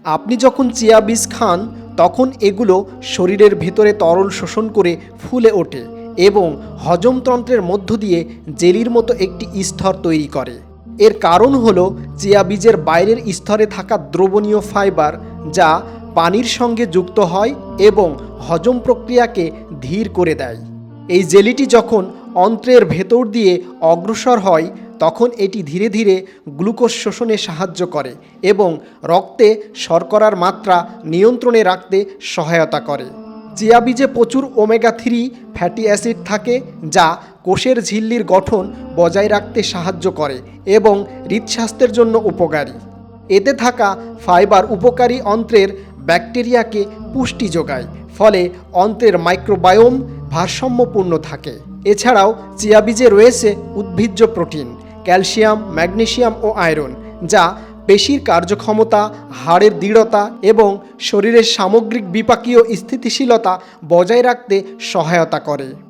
আপনি যখন চিয়া বীজ খান তখন এগুলো শরীরের ভেতরে তরল শোষণ করে ফুলে ওঠে এবং হজমতন্ত্রের মধ্য দিয়ে জেলির মতো একটি স্তর তৈরি করে। এর কারণ হলো চিয়া বীজের বাইরের স্তরে থাকা দ্রবণীয় ফাইবার, যা পানির সঙ্গে যুক্ত হয় এবং হজম প্রক্রিয়াকে ধীর করে দেয়। এই জেলিটি যখন অন্ত্রের ভেতর দিয়ে অগ্রসর হয় তখন এটি ধীরে ধীরে গ্লুকোজ শোষণে সাহায্য করে এবং রক্তে শর্করার মাত্রা নিয়ন্ত্রণে রাখতে সহায়তা করে। চিয়া বীজে প্রচুর ওমেগা-3 ফ্যাটি অ্যাসিড থাকে, যা কোষের ঝিল্লির গঠন বজায় রাখতে সাহায্য করে এবং হৃদস্বাস্থ্যের জন্য উপকারী। এতে থাকা ফাইবার উপকারী অন্ত্রের ব্যাকটেরিয়াকে পুষ্টি যোগায়, ফলে অন্ত্রের মাইক্রোবায়োম ভারসাম্যপূর্ণ থাকে। এছাড়াও চিয়া বীজে রয়েছে উদ্ভিজ্জ প্রোটিন, ক্যালসিয়াম, ম্যাগনেসিয়াম ও আয়রন, যা পেশির কার্যক্ষমতা, হাড়ের দৃঢ়তা এবং শরীরের সামগ্রিক বিপাকীয় স্থিতিশীলতা বজায় রাখতে সহায়তা করে।